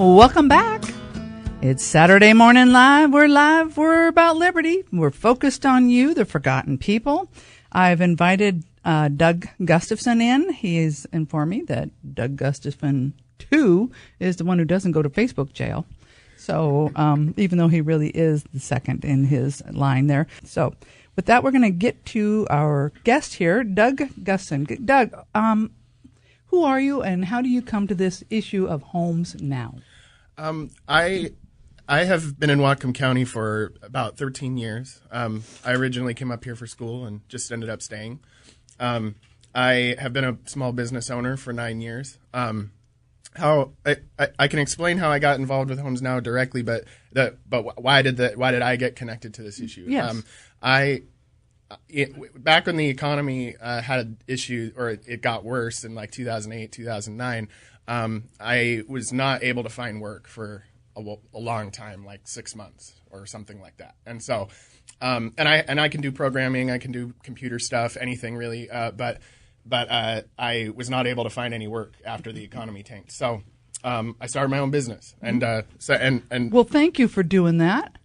Welcome back. It's Saturday Morning Live. We're live. We're about liberty. We're focused on you, the forgotten people. I've invited Doug Gustafson in. He has informed me that Doug Gustafson II is the one who doesn't go to Facebook jail. So even though he really is the second in his line there. So with that, we're going to get to our guest here, Doug Gustafson. Doug, who are you and how do you come to this issue of homes now? I have been in Whatcom County for about 13 years. I originally came up here for school and just ended up staying. I have been a small business owner for 9 years. How I can explain how I got involved with Homes Now directly, but why did I get connected to this issue? Yes. Back when the economy had an issue, or it got worse in like 2008, 2009, I was not able to find work for a long time, like 6 months or something like that. And so, and I can do programming, I can do computer stuff, anything really, but I was not able to find any work after the economy tanked. So I started my own business, and well, thank you for doing that.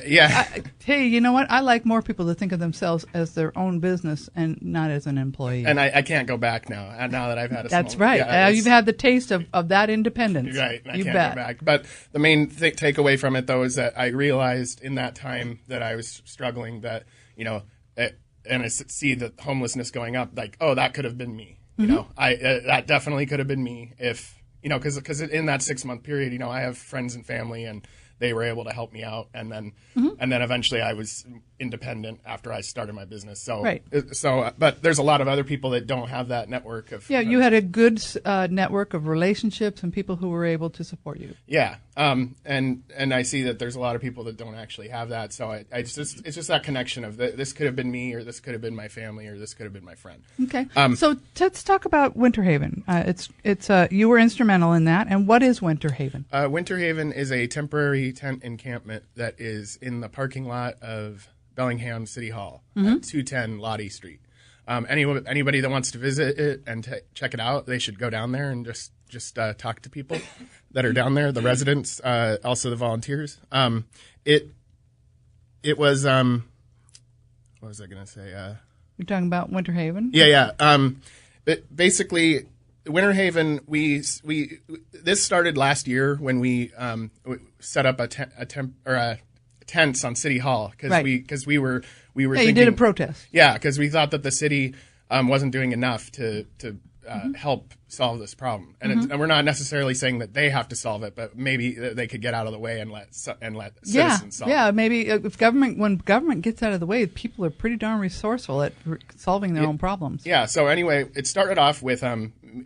Yeah. Hey, you know what? I like more people to think of themselves as their own business and not as an employee. And I can't go back now that I've had a That's small, right. Yeah, you've had the taste of that independence. Right. I you can't bet. go back. But the main takeaway from it, though, is that I realized in that time that I was struggling, that, and I see the homelessness going up, like, oh, that could have been me. That definitely could have been me if, because in that 6 month period, I have friends and family, and they were able to help me out, and then eventually I was independent after I started my business. So, right. But there's a lot of other people that don't have that network of. Yeah, you had a good network of relationships and people who were able to support you. Yeah, and I see that there's a lot of people that don't actually have that. So it's just that connection of this could have been me, or this could have been my family, or this could have been my friend. Okay. So let's talk about Winter Haven. It's you were instrumental in that. And what is Winter Haven? Winter Haven is a temporary tent encampment that is in the parking lot of Bellingham City Hall at 210 Lottie Street. Anybody that wants to visit it and check it out, they should go down there and just talk to people that are down there, the residents, also the volunteers. It was what was I going to say? You're talking about Winter Haven? Yeah. But basically, Winter Haven, this started last year when we set up tents on City Hall because we were you thinking, did a protest. Yeah, because we thought that the city wasn't doing enough to help solve this problem, and we're not necessarily saying that they have to solve it, but maybe they could get out of the way and let citizens solve it. Yeah, maybe when government gets out of the way, people are pretty darn resourceful at solving their own problems. Yeah. So anyway, it started off with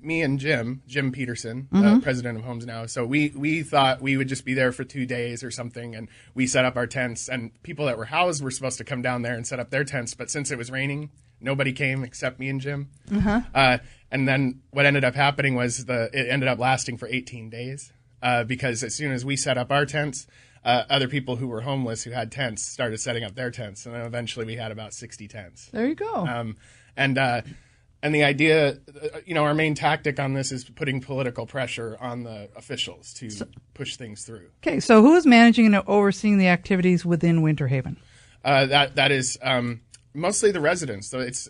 me and Jim Peterson, president of Homes Now. So we thought we would just be there for 2 days or something, and we set up our tents, and people that were housed were supposed to come down there and set up their tents, but since it was raining, nobody came except me and Jim. And then what ended up happening was it ended up lasting for 18 days because as soon as we set up our tents, other people who were homeless who had tents started setting up their tents, and then eventually we had about 60 tents. There you go. And the idea, our main tactic on this is putting political pressure on the officials to push things through. Okay, so who is managing and overseeing the activities within Winter Haven? That is mostly the residents. So it's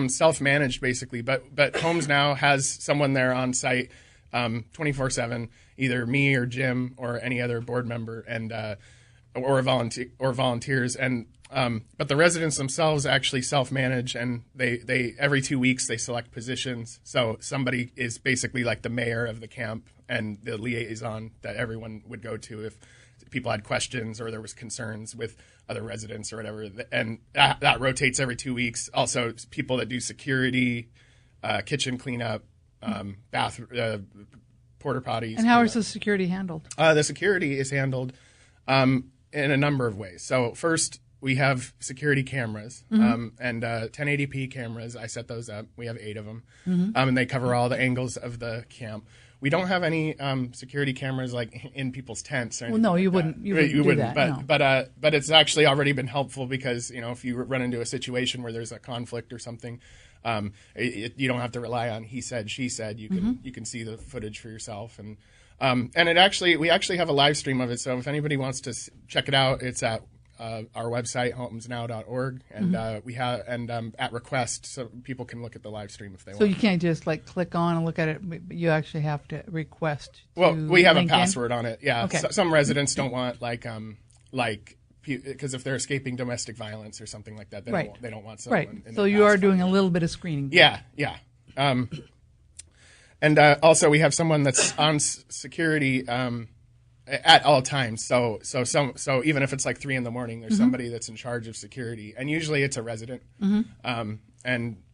self-managed basically, but Homes Now has someone there on site 24/7, either me or Jim or any other board member, and or volunteers, and but the residents themselves actually self-manage, and they every 2 weeks they select positions. So somebody is basically like the mayor of the camp and the liaison that everyone would go to if people had questions or there was concerns with other residents or whatever, and that rotates every 2 weeks. Also, people that do security, kitchen cleanup, porta potties. And how is the security handled? The security is handled in a number of ways. So first, we have security cameras and 1080p cameras. I set those up. We have 8 of them, and they cover all the angles of the camp. We don't have any security cameras like in people's tents or anything. Well, no, you like wouldn't. That. You wouldn't do that. But no. But it's actually already been helpful because if you run into a situation where there's a conflict or something, you don't have to rely on he said, she said. You can see the footage for yourself, and And we actually have a live stream of it. So if anybody wants to check it out, it's at our website, homesnow.org, and we have at request, so people can look at the live stream if they want. So you can't just click on and look at it. But you actually have to request. Well, we have a password on it. Yeah. Okay. Some residents don't want because if they're escaping domestic violence or something like that, they don't want someone. Right. So you are doing a little bit of screening. Yeah. And also we have someone that's on security at all times. So even if it's 3 a.m, there's somebody that's in charge of security, and usually it's a resident.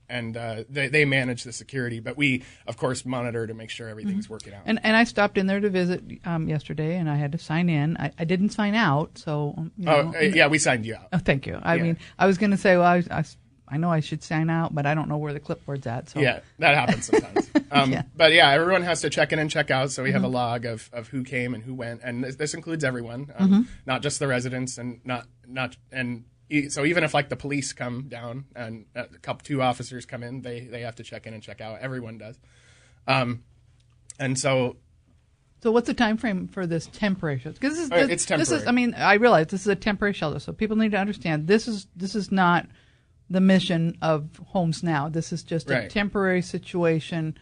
And they manage the security, but we of course monitor to make sure everything's working out. And I stopped in there to visit yesterday, and I had to sign in. I didn't sign out, so. Yeah, we signed you out. Oh, thank you. I mean, I was going to say, well, I know I should sign out, but I don't know where the clipboard's at. So. Yeah, that happens sometimes. But yeah, everyone has to check in and check out. So we have a log of who came and who went, and this includes everyone, not just the residents, and so even if the police come down and two officers come in, they have to check in and check out. Everyone does, and so. So what's the time frame for this temporary shelter? Because it's temporary. This is, I mean, I realize this is a temporary shelter, so people need to understand this is not the mission of Homes Now. This is just a temporary situation,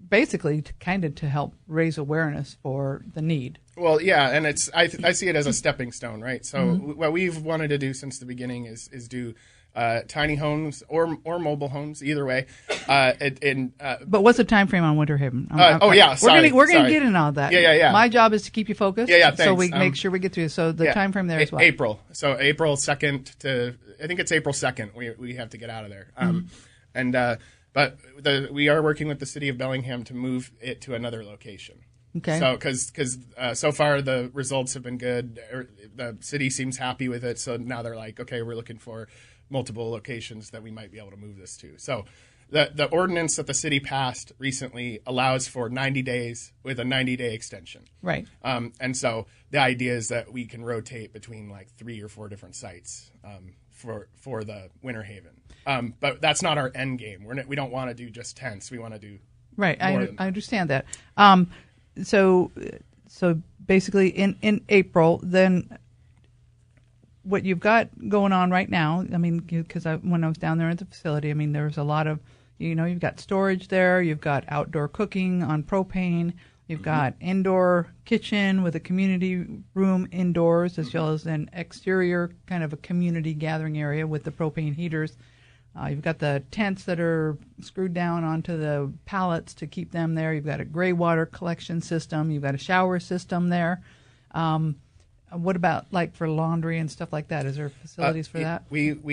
basically to help raise awareness for the need. Well, yeah, and I see it as a stepping stone, right? So what we've wanted to do since the beginning is do tiny homes or mobile homes, either way. But what's the time frame on Winter Haven? Sorry. We're gonna get into all that. Yeah. My job is to keep you focused. Yeah, thanks. So we make sure we get through. So the time frame there is what? April. So April 2nd to I think it's April 2nd. We have to get out of there. But we are working with the city of Bellingham to move it to another location. Okay. So because so far the results have been good. The city seems happy with it. So now they're like, okay, we're looking for multiple locations that we might be able to move this to. So the ordinance that the city passed recently allows for 90 days with a 90-day extension. Right. And so the idea is that we can rotate between 3 or 4 different sites for the Winter Haven. But that's not our end game. We don't want to do just tents. We want to do right. I understand that. So basically in April, then what you've got going on right now, I mean, because when I was down there at the facility, I mean, there's a lot of, you've got storage there, you've got outdoor cooking on propane, you've got indoor kitchen with a community room indoors, as well as an exterior kind of a community gathering area with the propane heaters. You've got the tents that are screwed down onto the pallets to keep them there. You've got a gray water collection system. You've got a shower system there. What about for laundry and stuff like that? Is there facilities for that? We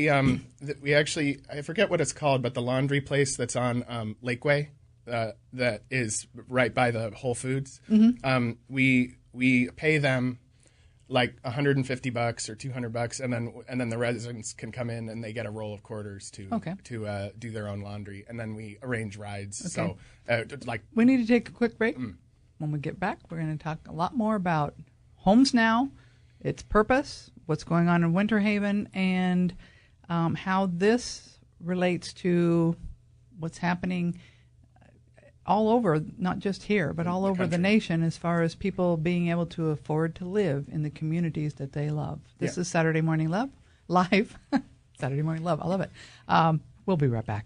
actually, I forget what it's called, but the laundry place that's on Lakeway that is right by the Whole Foods. We pay them $150 or $200, and then the residents can come in and they get a roll of quarters to do their own laundry, and then we arrange rides. Okay. So we need to take a quick break. When we get back, we're going to talk a lot more about Homes Now, its purpose, what's going on in Winter Haven, and how this relates to what's happening all over, not just here, but all over the nation, as far as people being able to afford to live in the communities that they love. This is Saturday Morning Love, live. Saturday Morning Love, I love it. We'll be right back.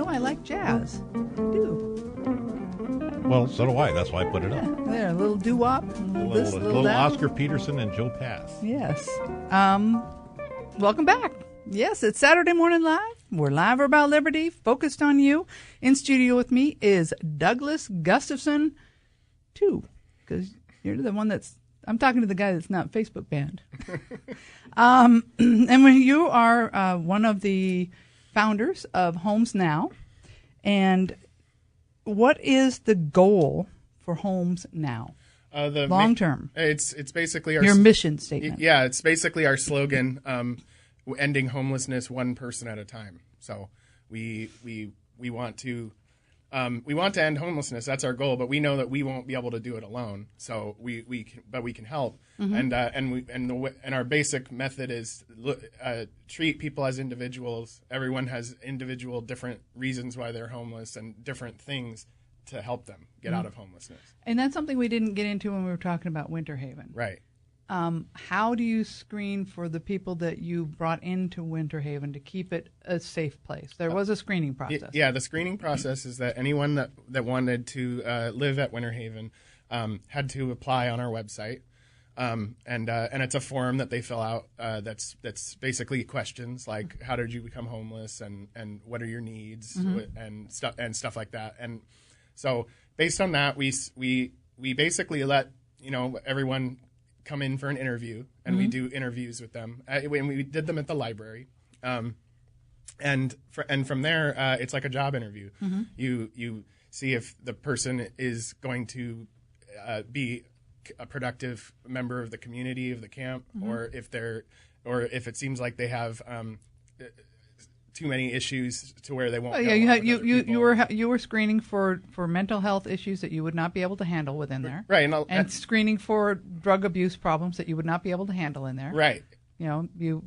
I like jazz. I do. Well, so do I. That's why I put it up. There, a little doo-wop. A little Oscar Peterson and Joe Pass. Yes. Welcome back. Yes, it's Saturday Morning Live. We're live about liberty, focused on you. In studio with me is Douglas Gustafson II, because you're the one I'm talking to the guy that's not Facebook banned. And when you are one of the founders of Homes Now, and what is the goal for Homes Now? Long term. It's basically your mission statement. Yeah, it's basically our slogan, ending homelessness one person at a time. So we want to we want to end homelessness. That's our goal, but we know that we won't be able to do it alone. So we can help. And our basic method is treat people as individuals. Everyone has individual different reasons why they're homeless and different things to help them get out of homelessness. And that's something we didn't get into when we were talking about Winter Haven. Right. How do you screen for the people that you brought into Winter Haven to keep it a safe place? There was a screening process. Yeah, the screening process is that anyone that wanted to live at Winter Haven had to apply on our website, and it's a form that they fill out. That's basically questions like how did you become homeless and what are your needs and stuff like that. And so based on that, we basically let everyone come in for an interview, and we do interviews with them. When we did them at the library, and from there, it's like a job interview. You see if the person is going to be a productive member of the community of the camp, or if it seems like they have too many issues to where they won't. You were screening for mental health issues that you would not be able to handle within there, right? And screening for drug abuse problems that you would not be able to handle in there, right? You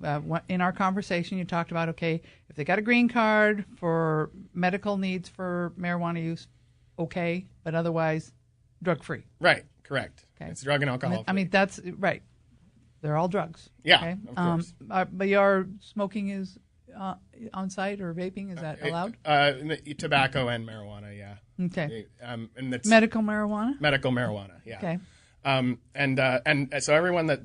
in our conversation you talked about if they got a green card for medical needs for marijuana use, okay, but otherwise drug free. Right. Correct. Okay. It's drug and alcohol. I mean that's right. They're all drugs. Yeah. Okay? Of course. But your smoking is on site, or vaping, is that allowed? Tobacco and marijuana, yeah. Okay. And it's medical marijuana. Medical marijuana, yeah. Okay. And so everyone that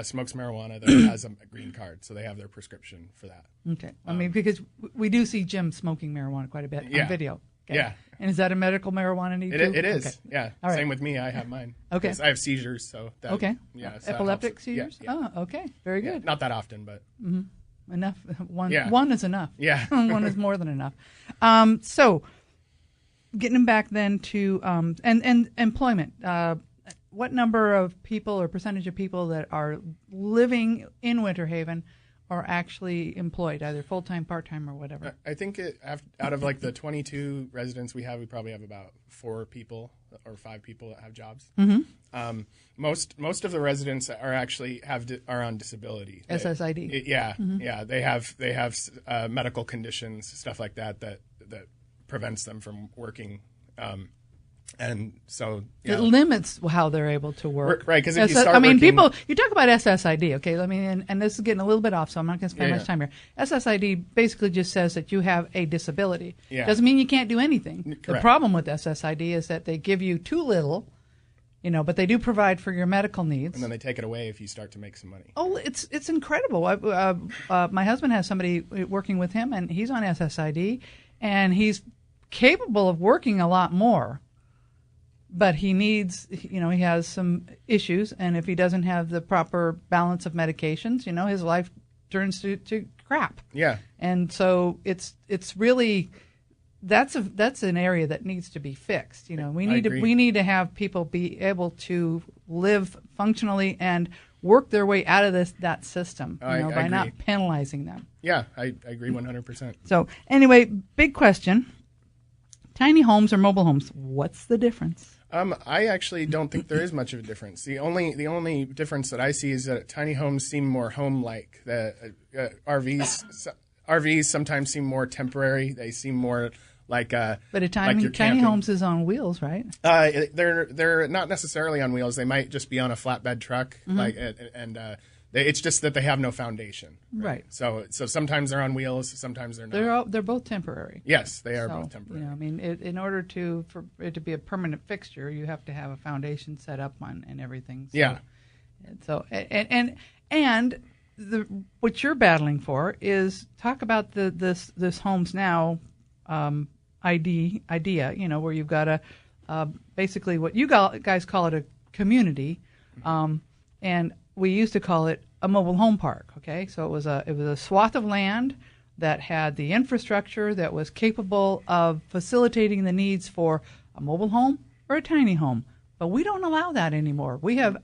smokes marijuana that has a green card, so they have their prescription for that. Okay. I mean, because we do see Jim smoking marijuana quite a bit on video. Okay. Yeah. And is that a medical marijuana need too? It is. Okay. Yeah. All right. Same with me. I have mine. Okay. I have seizures, so that. Okay. Yeah. So epileptic seizures. Yeah. Oh, okay. Very good. Yeah, not that often, but. Enough. One is enough. Yeah. One is more than enough. So, getting them back then to and employment. What number of people or percentage of people that are living in Winter Haven are actually employed, either full-time, part-time, or whatever? I think out of like the 22 residents we probably have about 4 people or 5 people that have jobs. Most of the residents are actually are on disability. SSID. Yeah. They have medical conditions, stuff like that prevents them from working. And so it limits how they're able to work, right? Because if you start working, people. You talk about SSID, okay? I mean, and this is getting a little bit off, so I'm not going to spend much time here. SSID basically just says that you have a disability. Yeah. Doesn't mean you can't do anything. Correct. The problem with SSID is that they give you too little, but they do provide for your medical needs, and then they take it away if you start to make some money. Oh, it's incredible. My husband has somebody working with him, and he's on SSID, and he's capable of working a lot more. But he needs, he has some issues, and if he doesn't have the proper balance of medications, his life turns to crap. Yeah. And so it's really that's an area that needs to be fixed. We need to have people be able to live functionally and work their way out of that system, by not penalizing them. Yeah, I agree 100%. So anyway, big question: tiny homes or mobile homes? What's the difference? I actually don't think there is much of a difference. The only difference that I see is that tiny homes seem more home-like. The RVs sometimes seem more temporary. They seem more like but tiny homes is on wheels, right? They're not necessarily on wheels. They might just be on a flatbed truck, it's just that they have no foundation. Right. So sometimes they're on wheels, sometimes they're not. They're both temporary. Yes, they are both temporary. In order for it to be a permanent fixture, you have to have a foundation set up on and everything. So, yeah. So and what you're battling for is talk about this Homes Now idea. Where you've got basically what you guys call it a community, and we used to call it a mobile home park. Okay, so it was a swath of land that had the infrastructure that was capable of facilitating the needs for a mobile home or a tiny home. But we don't allow that anymore. We have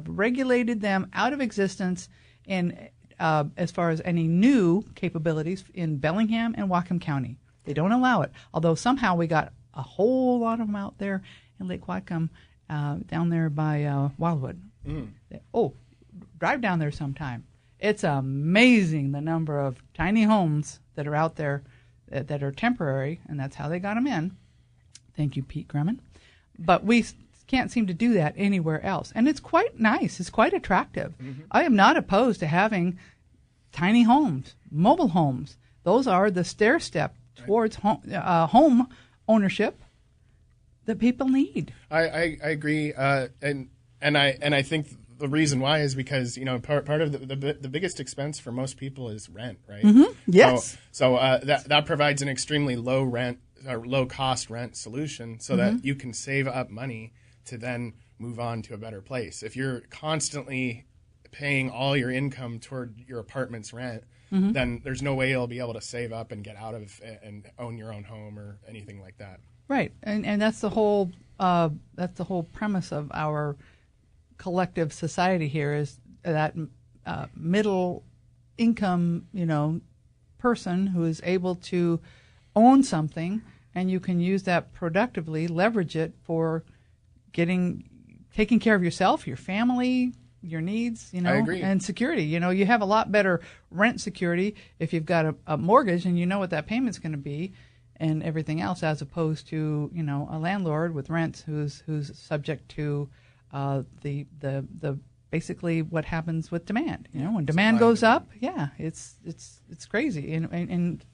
regulated them out of existence in as far as any new capabilities in Bellingham and Whatcom County. They don't allow it. Although somehow we got a whole lot of them out there in Lake Whatcom, down there by Wildwood. Drive down there sometime. It's amazing the number of tiny homes that are out there that are temporary, and that's how they got them in. Thank you, Pete Grumman. But we can't seem to do that anywhere else. And it's quite nice. It's quite attractive. Mm-hmm. I am not opposed to having tiny homes, mobile homes. Those are the stair step towards home ownership that people need. I agree, and I think the reason why is because part of the biggest expense for most people is rent, right? Mm-hmm. Yes. So that provides an extremely low cost rent solution, so that you can save up money to then move on to a better place. If you're constantly paying all your income toward your apartment's rent, then there's no way you'll be able to save up and get out of and own your own home or anything like that. Right, and that's the whole premise of our collective society here, is that middle income person who is able to own something, and you can use that productively, leverage it for taking care of yourself, your family, your needs, I agree. And security. You have a lot better rent security if you've got a mortgage and you know what that payment's going to be and everything else, as opposed to a landlord with rents who's subject to the basically what happens with demand. When demand goes up, it's crazy, and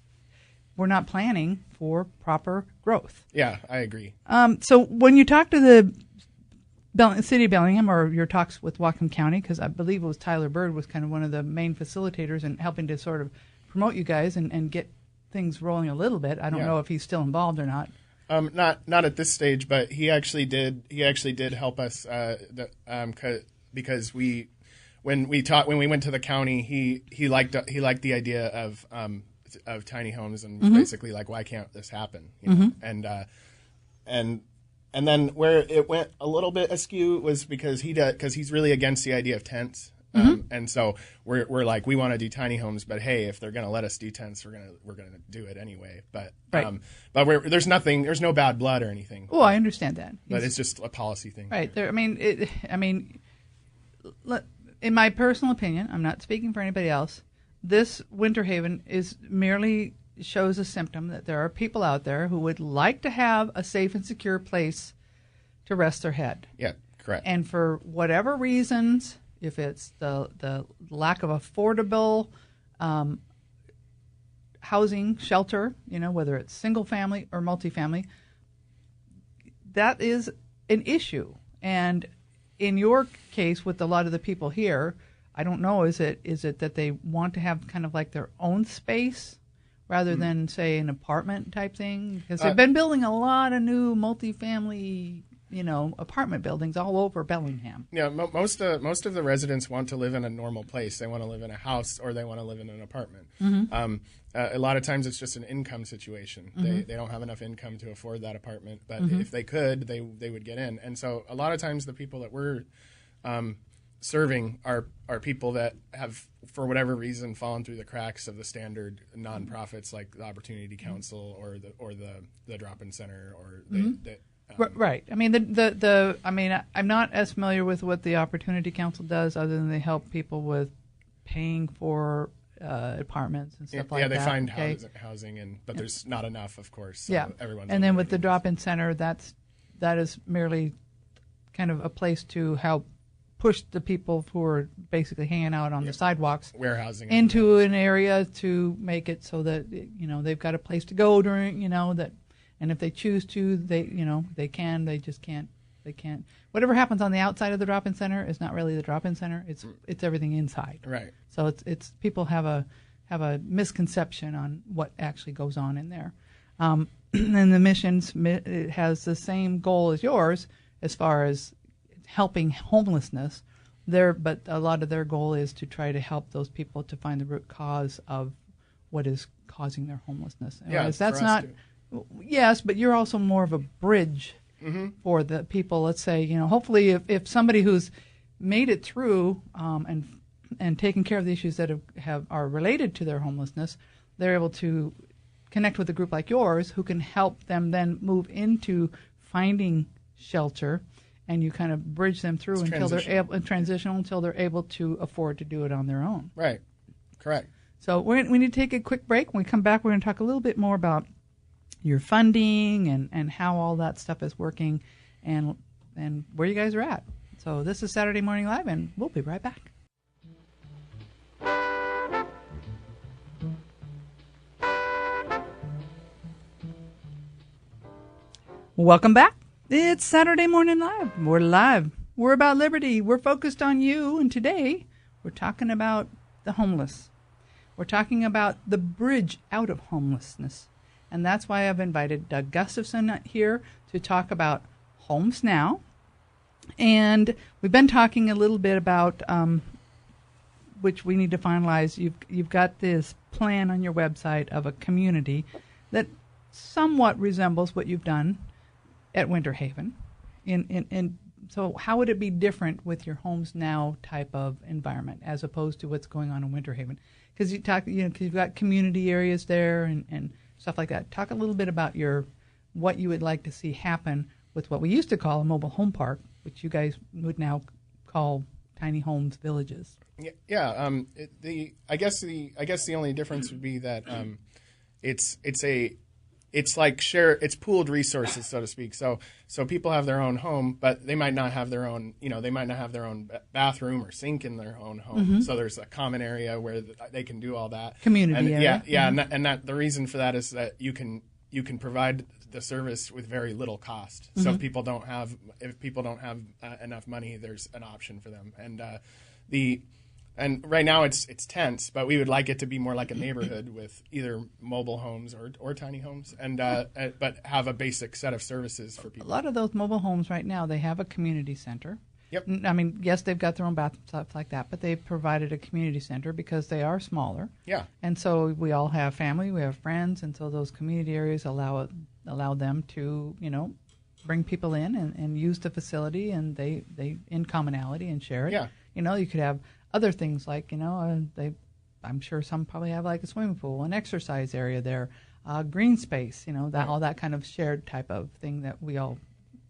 we're not planning for proper growth. Yeah, I agree. So when you talk to the City of Bellingham, or your talks with Whatcom County, because I believe it was Tyler Bird was kind of one of the main facilitators in helping to sort of promote you guys and get things rolling a little bit. I don't know if he's still involved or not. Not at this stage, but he actually did help us because when we went to the county, he liked the idea of tiny homes and was basically like, why can't this happen? And then where it went a little bit askew was because he's really against the idea of tents. And so we're like, we want to do tiny homes, but hey, if they're going to let us do tents, we're gonna do it anyway. But right. There's no bad blood or anything. Oh, I understand that. But it's just a policy thing. Right. In my personal opinion, I'm not speaking for anybody else, this Winter Haven merely shows a symptom that there are people out there who would like to have a safe and secure place to rest their head. Yeah, correct. And for whatever reasons, if it's the lack of affordable housing, shelter, whether it's single family or multifamily, that is an issue. And in your case, with a lot of the people here, I don't know, is it that they want to have kind of like their own space rather than, say, an apartment type thing? Because they've been building a lot of new multifamily apartment buildings all over Bellingham. Yeah, most of the residents want to live in a normal place. They want to live in a house or they want to live in an apartment. A lot of times it's just an income situation. They don't have enough income to afford that apartment, but if they could, they would get in. And so a lot of times the people that we're serving are people that have, for whatever reason, fallen through the cracks of the standard nonprofits like the Opportunity Council or the Drop-In Center or right. I mean, I'm not as familiar with what the Opportunity Council does, other than they help people with paying for apartments and stuff like that. Yeah, they find housing, but there's not enough, of course. So everyone's. And then with the Drop-In Center, that is merely kind of a place to help push the people who are basically hanging out on the sidewalks, warehousing, into an area to make it so that they've got a place to go during that. And if they choose to, they can. They just can't. They can't. Whatever happens on the outside of the Drop-In Center is not really the Drop-In Center. It's everything inside. Right. So it's people have a misconception on what actually goes on in there. And the missions it has the same goal as yours as far as helping homelessness. But a lot of their goal is to try to help those people to find the root cause of what is causing their homelessness. Yeah, that's not. Yes, but you're also more of a bridge for the people. Let's say, hopefully if somebody who's made it through and taken care of the issues that are related to their homelessness, they're able to connect with a group like yours who can help them then move into finding shelter, and you kind of bridge them through until they're able to afford to do it on their own. Right. Correct. So we need to take a quick break. When we come back, we're going to talk a little bit more about your funding and how all that stuff is working and where you guys are at. So this is Saturday Morning Live, and we'll be right back. Welcome back. It's Saturday Morning Live. We're live. We're about liberty. We're focused on you. And today we're talking about the homeless. We're talking about the bridge out of homelessness. And that's why I've invited Doug Gustafson here to talk about Homes Now. And we've been talking a little bit about, which we need to finalize. You've got this plan on your website of a community that somewhat resembles what you've done at Winter Haven. So how would it be different with your Homes Now type of environment as opposed to what's going on in Winter Haven? Because cause you've got community areas there and stuff like that. Talk a little bit about what you would like to see happen with what we used to call a mobile home park, which you guys would now call tiny homes villages. Yeah. I guess the only difference would be that it's pooled resources, so to speak. So people have their own home, but they might not have their own, bathroom or sink in their own home. Mm-hmm. So there's a common area where they can do all that. Community area. Yeah. Mm-hmm. And that the reason for that is that you can provide the service with very little cost. Mm-hmm. So if people don't have enough money, there's an option for them. And right now it's tense, but we would like it to be more like a neighborhood with either mobile homes or tiny homes, but have a basic set of services for people. A lot of those mobile homes right now, they have a community center. Yep. I mean, yes, they've got their own bathroom, stuff like that, but they've provided a community center because they are smaller. Yeah. And so we all have family, we have friends, and so those community areas allow them to, bring people in and use the facility, and they in commonality and share it. Yeah. You could have other things like, I'm sure some probably have like a swimming pool, an exercise area there, green space, all that kind of shared type of thing that we all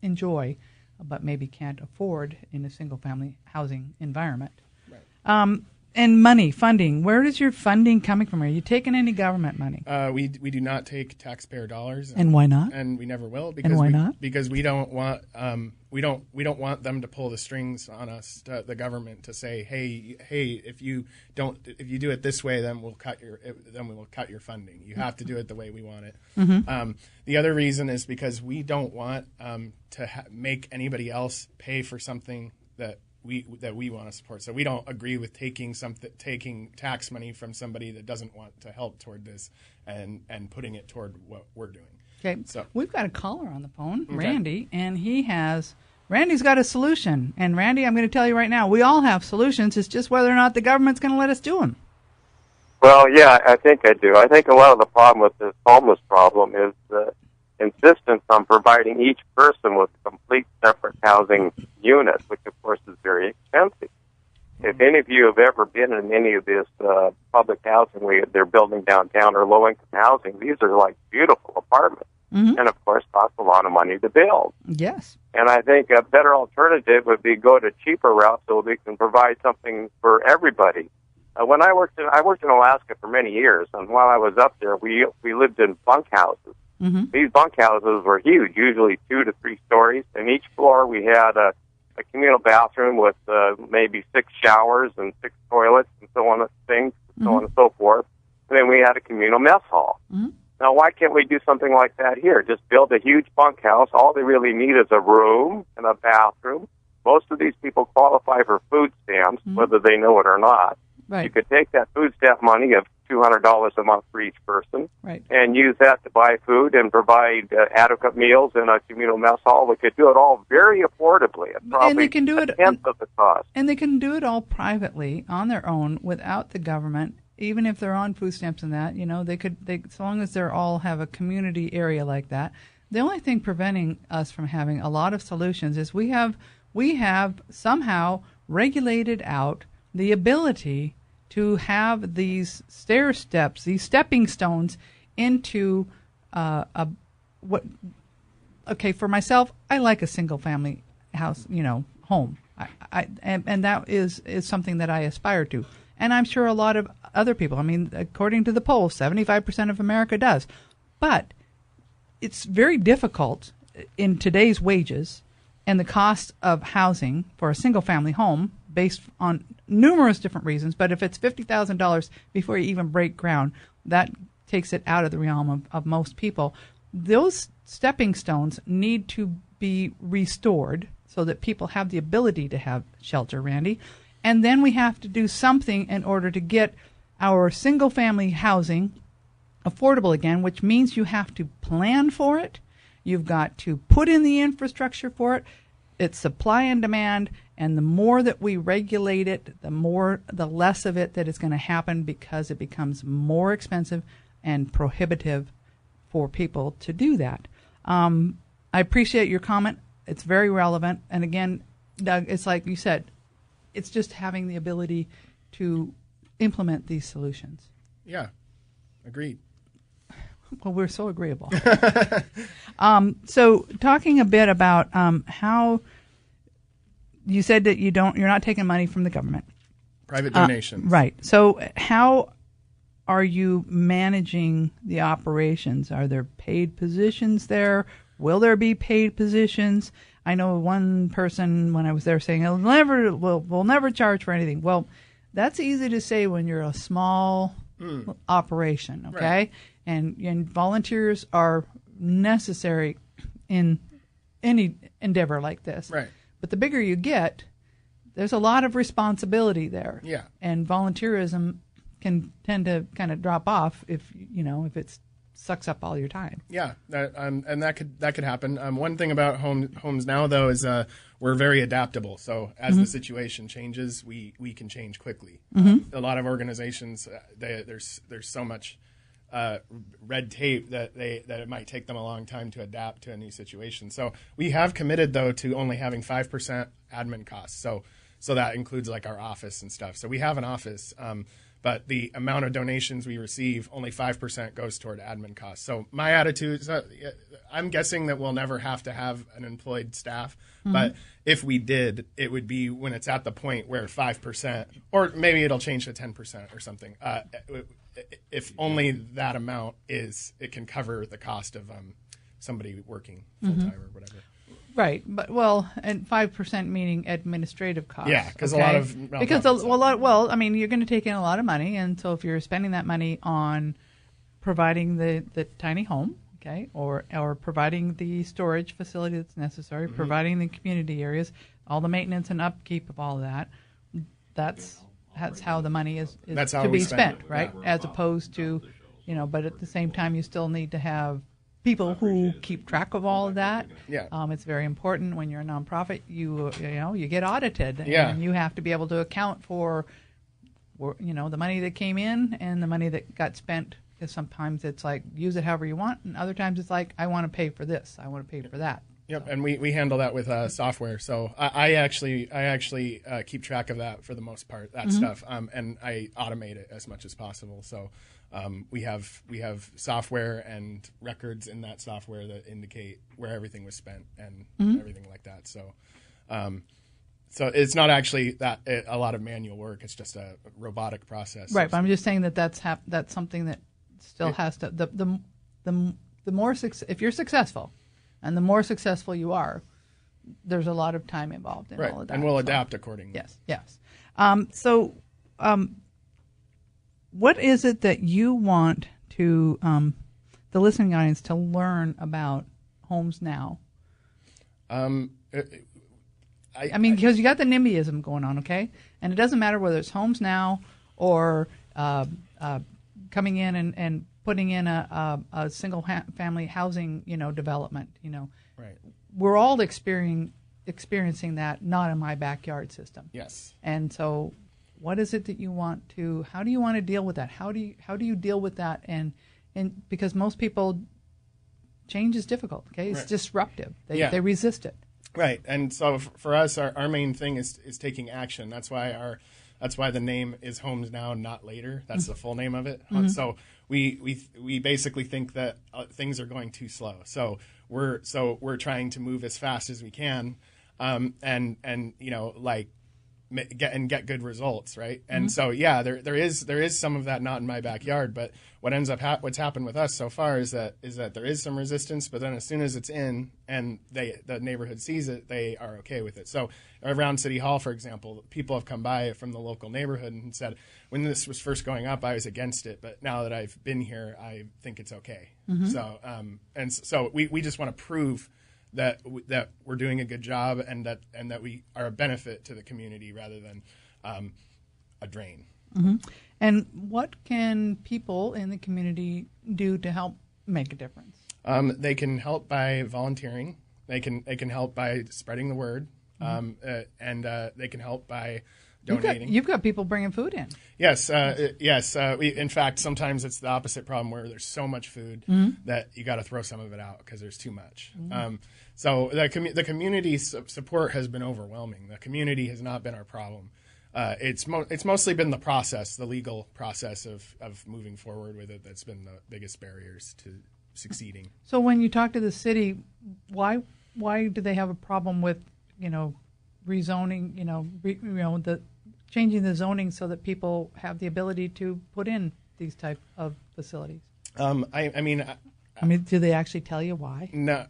enjoy, but maybe can't afford in a single family housing environment. Right. And money, funding. Where is your funding coming from? Are you taking any government money? We do not take taxpayer dollars. And why not? And we never will. And why not? Because we don't want we don't want them to pull the strings on us, the government, to say, hey, if you do it this way, then we'll cut your funding. You have to do it the way we want it. Mm-hmm. The other reason is because we don't want to make anybody else pay for something that we want to support. So we don't agree with taking tax money from somebody that doesn't want to help toward this and putting it toward what we're doing. Okay. So we've got a caller on the phone, okay. Randy, and Randy's got a solution. And Randy, I'm going to tell you right now, we all have solutions. It's just whether or not the government's going to let us do them. Well, yeah, I think I do. I think a lot of the problem with this homeless problem is the insistence on providing each person with a complete separate housing unit, which of course is very expensive. If any of you have ever been in any of this public housing they're building downtown or low-income housing, these are like beautiful apartments. Mm-hmm. And of course cost a lot of money to build. Yes. And I think a better alternative would be go to cheaper routes so we can provide something for everybody. When I worked in Alaska for many years, and while I was up there, we lived in bunkhouses. Mm-hmm. These bunkhouses were huge, usually 2 to 3 stories, and each floor we had a communal bathroom with maybe 6 showers and 6 toilets and so on and so on and so forth. And then we had a communal mess hall. Mm-hmm. Now, why can't we do something like that here? Just build a huge bunkhouse. All they really need is a room and a bathroom. Most of these people qualify for food stamps, whether they know it or not. Right. You could take that food stamp money of $200 a month for each person, right, and use that to buy food and provide adequate meals in a communal mess hall. We could do it all very affordably at probably a tenth of the cost. And they can do it all privately on their own without the government. Even if they're on food stamps and that, they so long as they're all have a community area like that. The only thing preventing us from having a lot of solutions is we have somehow regulated out the ability to have these stair steps, these stepping stones into okay, for myself, I like a single family house, home. And that is something that I aspire to. And I'm sure a lot of other people, I mean, according to the poll, 75% of America does. But it's very difficult in today's wages and the cost of housing for a single family home based on numerous different reasons. But if it's $50,000 before you even break ground, that takes it out of the realm of most people. Those stepping stones need to be restored so that people have the ability to have shelter, Randy. And then we have to do something in order to get our single-family housing affordable again, which means you have to plan for it. You've got to put in the infrastructure for it. It's supply and demand, and the more that we regulate it, the less of it that is going to happen because it becomes more expensive and prohibitive for people to do that. I appreciate your comment. It's very relevant. And again, Doug, it's like you said, it's just having the ability to implement these solutions. Yeah, agreed. Well, we're so agreeable. So talking a bit about how you said that you're not taking money from the government. Private donations. Right. So how are you managing the operations? Are there paid positions there? Will there be paid positions? I know one person when I was there saying, we'll never charge for anything. Well, that's easy to say when you're a small operation, okay? Right. And volunteers are necessary in any endeavor like this. Right. But the bigger you get, there's a lot of responsibility there. Yeah. And volunteerism can tend to kind of drop off if it sucks up all your time. Yeah, and that could happen. One thing about homes now, though, is we're very adaptable. So as the situation changes, we can change quickly. A lot of organizations, there's so much red tape that it might take them a long time to adapt to a new situation. So we have committed, though, to only having 5% admin costs. So that includes like our office and stuff. So we have an office. But the amount of donations we receive, only 5% goes toward admin costs. So my attitude is I'm guessing that we'll never have to have an employed staff. But if we did, it would be when it's at the point where 5%, or maybe it'll change to 10% or something. If only that amount it can cover the cost of somebody working full-time or whatever. Right, but and 5% meaning administrative costs. Yeah, because a lot of I mean, you're going to take in a lot of money, and so if you're spending that money on providing the tiny home, okay, or providing the storage facility that's necessary, providing the community areas, all the maintenance and upkeep of all of that, that's how the money is to be spent, right? Yeah. As opposed to, but at the same time, you still need to have people who keep track of all of that. Yeah. It's very important when you're a nonprofit. You get audited, yeah. And you have to be able to account for, the money that came in and the money that got spent. Because sometimes it's like use it however you want, and other times it's like I want to pay for this, I want to pay for that. Yep, so. And we handle that with software. So I actually keep track of that for the most part, that stuff, and I automate it as much as possible. So. We have software and records in that software that indicate where everything was spent and everything like that. So, so it's not actually a lot of manual work. It's just a robotic process. Right, but I'm just saying that's something that still has to the more if you're successful, and the more successful you are, there's a lot of time involved in all of that. And we'll adapt accordingly. Yes. What is it that you want to the listening audience to learn about Homes Now? I mean, because you got the NIMBYism going on, okay? And it doesn't matter whether it's Homes Now or coming in and putting in a single family housing, development. Right. We're all experiencing that not in my backyard system. Yes. And so. What is it that you want to? How do you want to deal with that? How do you deal with that? And because most people, change is difficult. Okay, it's disruptive. They resist it. Right, and so for us, our main thing is taking action. That's why That's why the name is Homes Now, not Later. That's the full name of it. So we basically think that things are going too slow. So we're trying to move as fast as we can, and get good results, right? And so there is some of that not in my backyard, but what ends up what's happened with us so far is that there is some resistance, but then as soon as it's in and the neighborhood sees it, they are okay with it. So around City Hall, for example, people have come by from the local neighborhood and said, when this was first going up, I was against it, but now that I've been here, I think it's okay. So we just want to prove that we're doing a good job and that we are a benefit to the community rather than a drain. And what can people in the community do to help make a difference? They can help by volunteering. They can help by spreading the word, and they can help by donating. You've got people bringing food in. Yes, yes. In fact, sometimes it's the opposite problem where there's so much food that you got to throw some of it out because there's too much. So the community support has been overwhelming. The community has not been our problem. It's mostly been the process, the legal process of moving forward with it that's been the biggest barriers to succeeding. So when you talk to the city, why do they have a problem with rezoning? The changing the zoning so that people have the ability to put in these type of facilities? I mean, do they actually tell you why? No,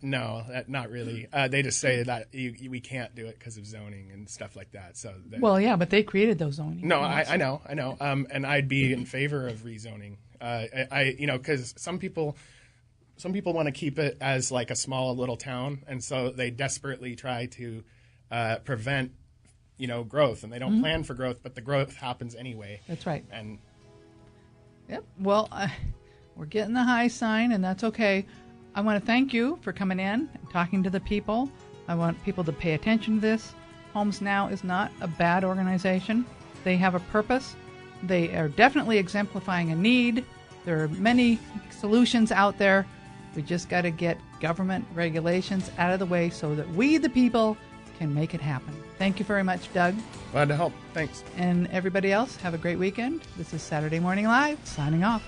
not really. They just say that we can't do it because of zoning and stuff like that. So but they created those zoning. No, I know. And I'd be in favor of rezoning. Because some people want to keep it as like a small little town, and so they desperately try to prevent growth, and they don't plan for growth, but the growth happens anyway. That's right. And yep. Well. We're getting the high sign, and that's okay. I want to thank you for coming in and talking to the people. I want people to pay attention to this. Homes Now is not a bad organization. They have a purpose. They are definitely exemplifying a need. There are many solutions out there. We just got to get government regulations out of the way so that we, the people, can make it happen. Thank you very much, Doug. Glad to help. Thanks. And everybody else, have a great weekend. This is Saturday Morning Live, signing off.